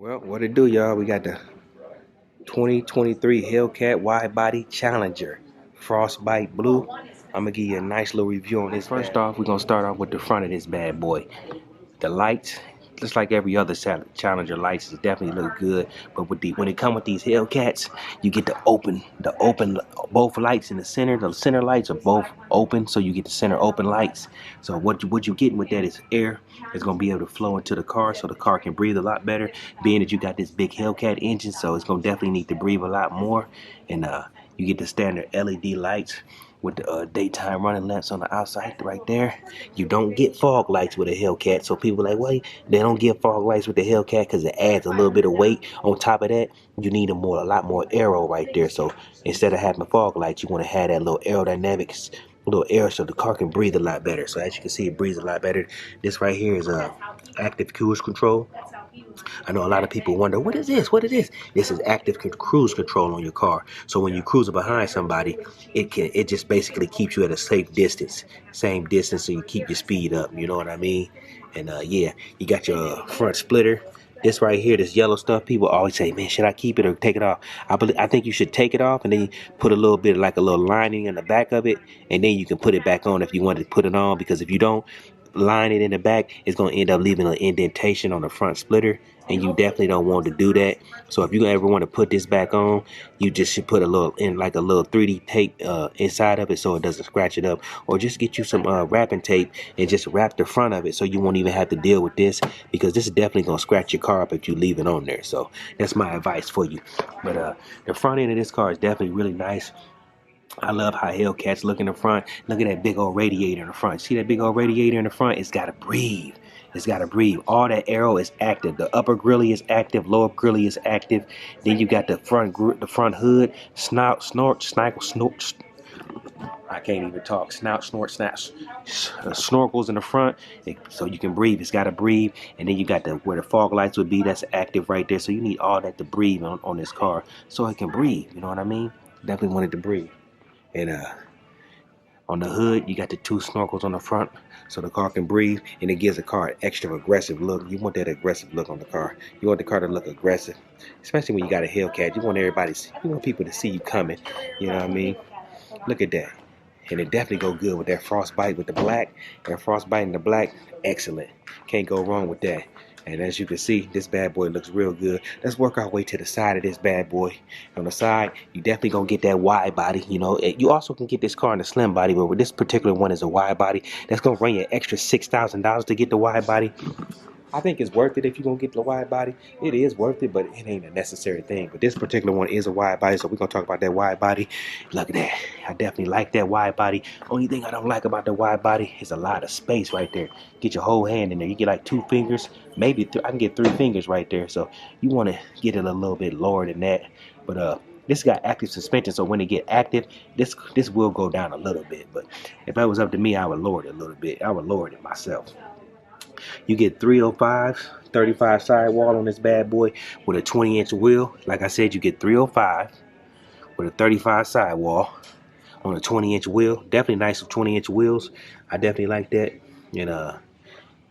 Well, what it do, y'all? We got the 2023 Hellcat Widebody Challenger Frostbite Blue. I'm gonna give you a nice little review on this. First off, we're gonna start off with the front of this bad boy. The lights, just like every other Challenger lights, definitely look good. But when it come with these Hellcats, you get the open both lights in the center. The center lights are both open, so you get the center open lights. So what you getting with that is air. It's gonna be able to flow into the car, so the car can breathe a lot better. Being that you got this big Hellcat engine, so it's gonna definitely need to breathe a lot more. And you get the standard LED lights with the daytime running lamps on the outside right there. You don't get fog lights with a Hellcat, so people are like, wait, they don't get fog lights with the Hellcat because it adds a little bit of weight. On top of that, you need a lot more aero right there. So instead of having fog lights, you want to have that little aerodynamics, little air, so the car can breathe a lot better. So as you can see, it breathes a lot better. This right here is active cruise control. I know a lot of people wonder, what is this? What is this? This is active cruise control on your car. So when you cruise behind somebody, it just basically keeps you at a safe distance, same distance, so you keep your speed up. You know what I mean? And yeah, you got your front splitter. This right here, this yellow stuff, people always say, man, should I keep it or take it off? I think you should take it off and then put a little bit like a little lining in the back of it, and then you can put it back on if you want to put it on, because if you don't line it in the back, it's going to end up leaving an indentation on the front splitter, and you definitely don't want to do that. So if you ever want to put this back on, you just should put a little 3D tape inside of it so it doesn't scratch it up, or just get you some wrapping tape and just wrap the front of it so you won't even have to deal with this, because this is definitely going to scratch your car up if you leave it on there. So that's my advice for you. But the front end of this car is definitely really nice. I love how Hellcats look in the front. Look at that big old radiator in the front. See that big old radiator in the front? It's got to breathe. It's got to breathe. All that aero is active. The upper grille is active. Lower grille is active. Then you got the front hood. Snout, snort, snickle, snort. I can't even talk. Snout, snort, snaps. Snorkels in the front, so you can breathe. It's got to breathe. And then you got where the fog lights would be. That's active right there. So you need all that to breathe on this car, so it can breathe. You know what I mean? Definitely want it to breathe. And on the hood, you got the two snorkels on the front, so the car can breathe, and it gives the car an extra aggressive look. You want that aggressive look on the car. You want the car to look aggressive, especially when you got a Hellcat. You want people to see you coming. You know what I mean? Look at that. And it definitely go good with that frostbite with the black. That frostbite in the black, excellent. Can't go wrong with that. And as you can see, this bad boy looks real good. Let's work our way to the side of this bad boy. On the side, you definitely gonna get that wide body. You know, you also can get this car in a slim body, but with this particular one is a wide body. That's gonna run you an extra $6,000 to get the wide body. I think it's worth it if you're going to get the wide body. It is worth it, but it ain't a necessary thing. But this particular one is a wide body, so we're going to talk about that wide body. Look at that. I definitely like that wide body. Only thing I don't like about the wide body is a lot of space right there. Get your whole hand in there. You get like 2 fingers, maybe I can get 3 fingers right there. So you want to get it a little bit lower than that. But this got active suspension, so when it get active, this will go down a little bit. But if that was up to me, I would lower it a little bit. I would lower it myself. You get 305, 35 sidewall on this bad boy with a 20-inch wheel. Like I said, you get 305 with a 35 sidewall on a 20-inch wheel. Definitely nice with 20-inch wheels. I definitely like that. And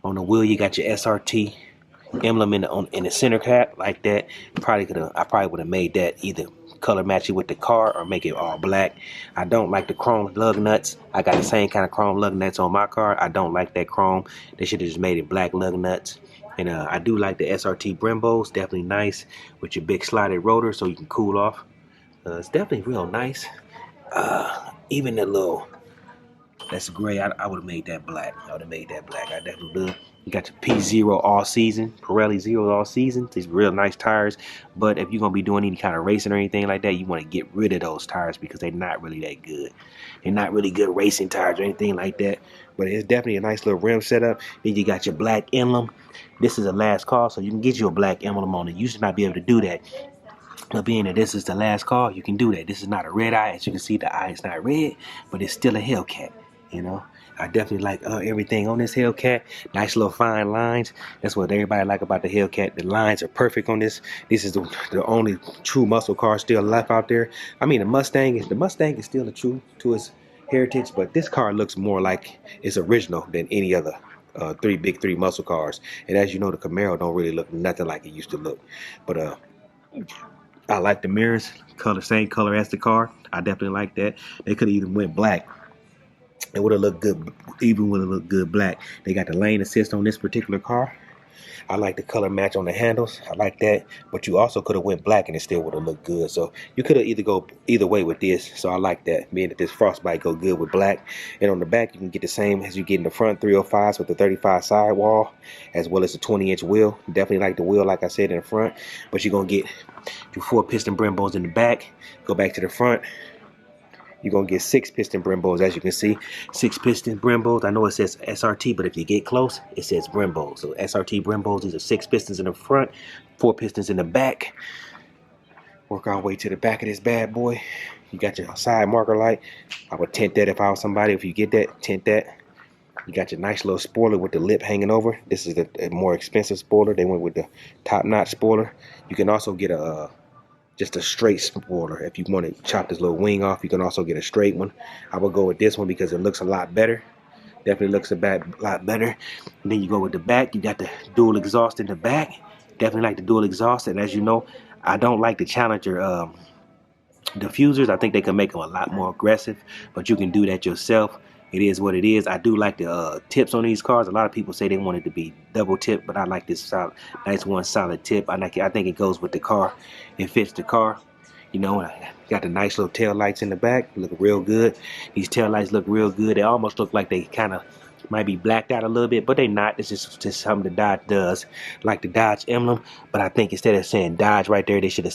on the wheel, you got your SRT emblem in the center cap like that. I probably would have made that either color match it with the car or make it all black. I don't like the chrome lug nuts. I got the same kind of chrome lug nuts on my car. I don't like that chrome. They should have just made it black lug nuts. And I do like the SRT Brembos. Definitely nice with your big slided rotor so you can cool off. It's definitely real nice. Even the little, that's gray. I would have made that black. I definitely would. You got your P0 all season, Pirelli Zero all season. These real nice tires. But if you're gonna be doing any kind of racing or anything like that, you want to get rid of those tires because they're not really that good. They're not really good racing tires or anything like that. But it's definitely a nice little rim setup. Then you got your black emblem. This is a last call, so you can get you a black emblem on it. You should not be able to do that. But being that this is the last call, you can do that. This is not a red eye. As you can see, the eye is not red, but it's still a Hellcat. You know, I definitely like everything on this Hellcat. Nice little fine lines. That's what everybody like about the Hellcat. The lines are perfect on this. This is the only true muscle car still left out there. I mean, the Mustang is still true to its heritage, but this car looks more like it's original than any other big three muscle cars. And as you know, the Camaro don't really look nothing like it used to look. But I like the mirrors, same color as the car. I definitely like that. They could have even went black. It would have looked good, even would have looked good black. They got the lane assist on this particular car. I like the color match on the handles. I like that. But you also could have went black and it still would have looked good. So you could have either way with this. So I like that. Being that this Frostbite go good with black. And on the back, you can get the same as you get in the front 305s with the 35 sidewall, as well as the 20-inch wheel. Definitely like the wheel, like I said, in the front. But you're going to get your 4 piston Brembos in the back. Go back to the front. You're going to get 6 piston Brembos, as you can see. 6 piston Brembos. I know it says SRT, but if you get close, it says Brembo. So SRT Brembos, these are 6 pistons in the front, 4 pistons in the back. Work our way to the back of this bad boy. You got your side marker light. I would tint that if I was somebody. If you get that, tint that. You got your nice little spoiler with the lip hanging over. This is a more expensive spoiler. They went with the top-notch spoiler. You can also get just a straight spoiler. If you want to chop this little wing off, you can also get a straight one. I would go with this one because it looks a lot better. Definitely looks a lot better. And then you go with the back. You got the dual exhaust in the back. Definitely like the dual exhaust. And as you know, I don't like the Challenger diffusers. I think they can make them a lot more aggressive, but you can do that yourself. It is what it is. I do like the tips on these cars. A lot of people say they want it to be double tip, but I like this nice one solid tip. I think it goes with the car. It fits the car. You know, I got the nice little tail lights in the back. Look real good. These tail lights look real good. They almost look like they kind of might be blacked out a little bit, but they not. It's just something the Dodge does, like the Dodge emblem. But I think instead of saying Dodge right there, it should have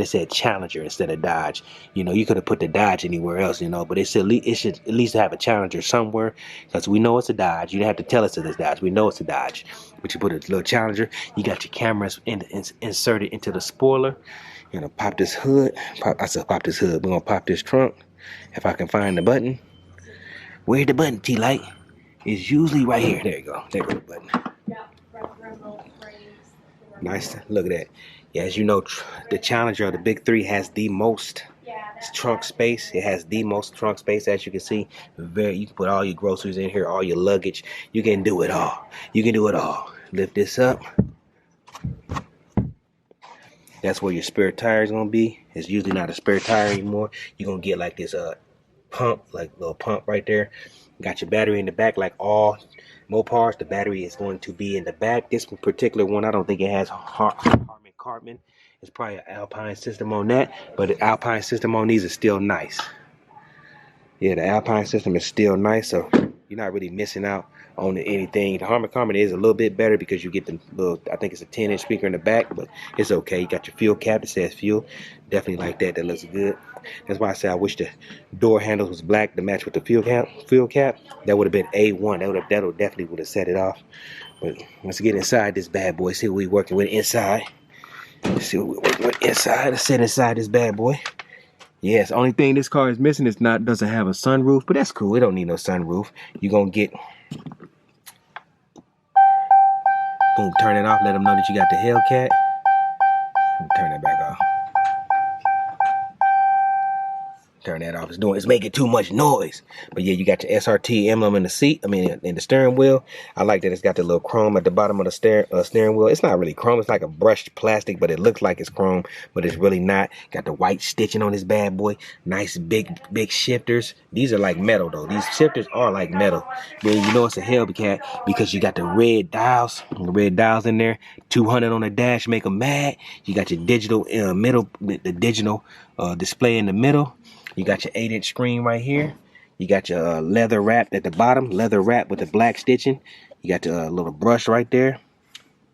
said Challenger instead of Dodge. You know, you could have put the Dodge anywhere else, you know, but it should at least have a Challenger somewhere, because we know it's a Dodge. You don't have to tell us it's a Dodge. We know it's a Dodge, but you put a little Challenger. You got your cameras inserted into the spoiler. You're gonna pop this hood. Pop this hood. We're gonna pop this trunk. If I can find the button. Where's the button, T-Light? It's usually right here. There you go. There goes the button. Nice. Look at that. Yeah, as you know, the Challenger of the big three has the most trunk space. It has the most trunk space, as you can see. You can put all your groceries in here, all your luggage. You can do it all. You can do it all. Lift this up. That's where your spare tire is gonna be. It's usually not a spare tire anymore. You're gonna get like this pump, like little pump right there. Got your battery in the back, like all Mopars. The battery is going to be in the back. This particular one, I don't think it has Harman Kardon. It's probably an Alpine system on that, but the Alpine system on these is still nice. Yeah, the Alpine system is still nice, so you're not really missing out on anything. The Harman Kardon is a little bit better because you get the little, I think it's a 10-inch speaker in the back, but it's okay. You got your fuel cap that says fuel. Definitely like that. That looks good. That's why I say I wish the door handles was black to match with the fuel cap. That would have been A1. That definitely would have set it off. But let's get inside this bad boy. See what we working with inside. Let's see what we're working with inside. Let's sit inside this bad boy. Yes, only thing this car is missing is doesn't have a sunroof, but that's cool. We don't need no sunroof. You're gonna get, boom, turn it off. Let them know that you got the Hellcat. Turn that back off. Turn that off. It's making too much noise. But yeah, you got your SRT emblem in the seat. I mean, in the steering wheel. I like that it's got the little chrome at the bottom of the steering wheel. It's not really chrome. It's like a brushed plastic, but it looks like it's chrome, but it's really not. Got the white stitching on this bad boy. Nice big shifters. These are like metal though. These shifters are like metal. Then you know it's a Hellcat because you got the red dials. The red dials in there. 200 on the dash, make them mad. You got your digital the digital display in the middle. You got your 8-inch screen right here. You got your leather wrap at the bottom, leather wrap with the black stitching. You got your little brush right there.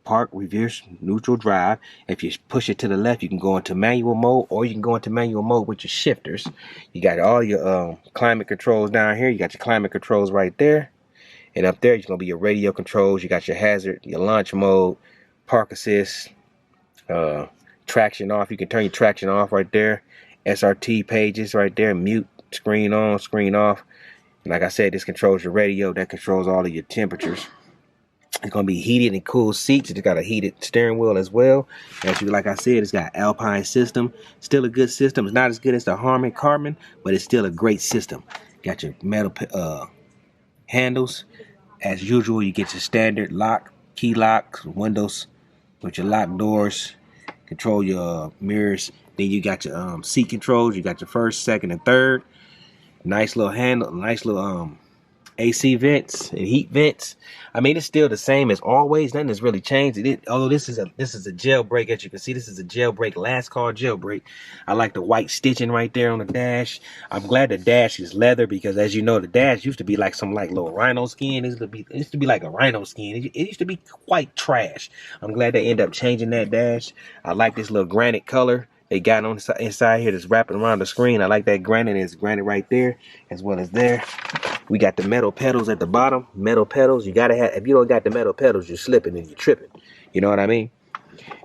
Park, reverse, neutral drive. If you push it to the left, you can go into manual mode, or you can go into manual mode with your shifters. You got all your climate controls down here. You got your climate controls right there. And up there, it's going to be your radio controls. You got your hazard, your launch mode, park assist, traction off. You can turn your traction off right there. SRT pages right there, mute, screen on, screen off. And like I said, this controls your radio. That controls all of your temperatures. It's going to be heated and cool seats. It's got a heated steering wheel as well. Actually, like I said, it's got Alpine system. Still a good system. It's not as good as the Harman Kardon, but it's still a great system. Got your metal handles. As usual, you get your standard lock, key locks, windows with your lock doors, control your mirrors. Then you got your seat controls. You got your first, second, and third. Nice little handle, nice little AC vents and heat vents. I mean, it's still the same as always. Nothing has really changed. Although this is a jailbreak, as you can see, this is a jailbreak, last call jailbreak. I like the white stitching right there on the dash. I'm glad the dash is leather because, as you know, the dash used to be like some little rhino skin. It used to be like a rhino skin. It used to be quite trash. I'm glad they end up changing that dash. I like this little granite color they got on the inside here that's wrapping around the screen. I like that granite. It's granite right there as well as there. We got the metal pedals at the bottom. Metal pedals. You gotta have. If you don't got the metal pedals, you're slipping and you're tripping. You know what I mean?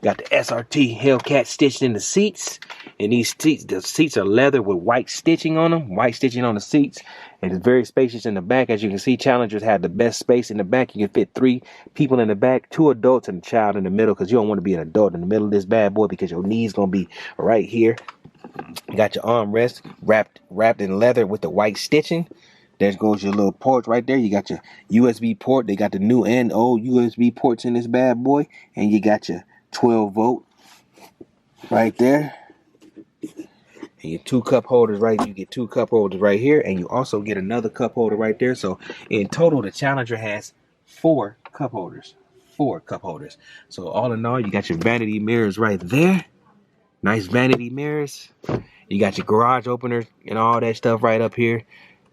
Got the SRT Hellcat stitched in the seats. And these seats, the seats are leather with white stitching on them. White stitching on the seats. And it's very spacious in the back. As you can see, Challengers have the best space in the back. You can fit 3 people in the back, 2 adults and a child in the middle, because you don't want to be an adult in the middle of this bad boy because your knee's gonna be right here. You got your armrest wrapped in leather with the white stitching. There goes your little port right there. You got your USB port. They got the new and old USB ports in this bad boy. And you got your 12-volt right there. And your 2 cup holders right. You get 2 cup holders right here. And you also get another cup holder right there. So in total, the Challenger has 4 cup holders. 4 cup holders. So all in all, you got your vanity mirrors right there. Nice vanity mirrors. You got your garage opener and all that stuff right up here.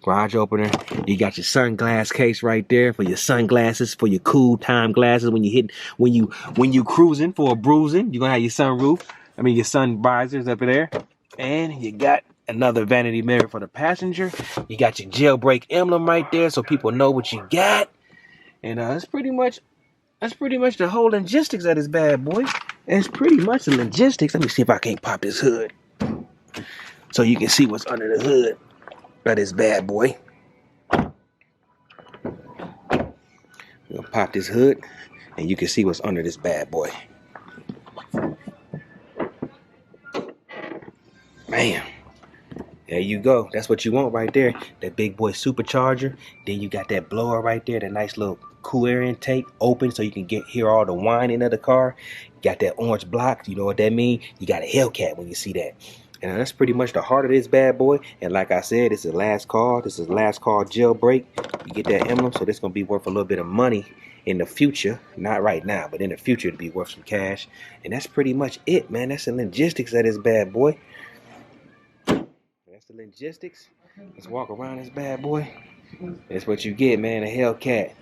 Garage opener. You got your sunglass case right there for your sunglasses, for your cool time glasses when you cruising for a bruising. You're gonna have your sunroof. I mean your sun visors up there. And you got another vanity mirror for the passenger. You got your jailbreak emblem right there so people know what you got. And that's pretty much the whole logistics of this bad boy. It's pretty much the logistics. Let me see if I can't pop this hood so you can see what's under the hood of this bad boy. We'll pop this hood and you can see what's under this bad boy. Man, there you go. That's what you want right there. That big boy supercharger. Then you got that blower right there, the nice little cool air intake open so you can hear all the whining of the car. You got that orange block. You know what that means? You got a Hellcat when you see that. And that's pretty much the heart of this bad boy. And like I said, this is the last call. This is the last call jailbreak. You get that emblem, so this is going to be worth a little bit of money in the future. Not right now, but in the future it'll be worth some cash. And that's pretty much it, man. That's the logistics of this bad boy. That's the logistics. Let's walk around this bad boy. That's what you get, man. A Hellcat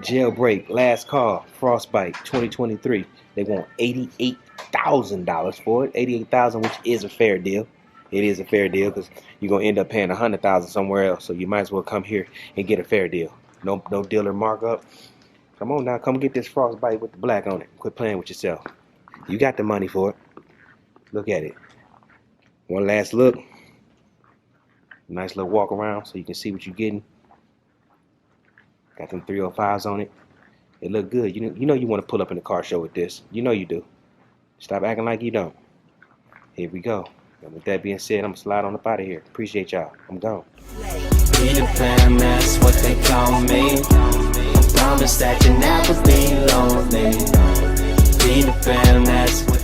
Jailbreak, last call, Frostbite 2023. They want $88,000 for it. $88,000, which is a fair deal. It is a fair deal because you're gonna end up paying $100,000 somewhere else. So you might as well come here and get a fair deal. No dealer markup. Come on now, come get this Frostbite with the black on it. Quit playing with yourself. You got the money for it. Look at it. One last look. Nice little walk around so you can see what you're getting. Got them 305s on it. It look good. You know you want to pull up in the car show with this. You know you do. Stop acting like you don't. Here we go. And with that being said, I'm going to slide on up out of here. Appreciate y'all. I'm gone. Peter Pan, that's what they call me. I promise that you'll never be lonely. Peter Pan, that's what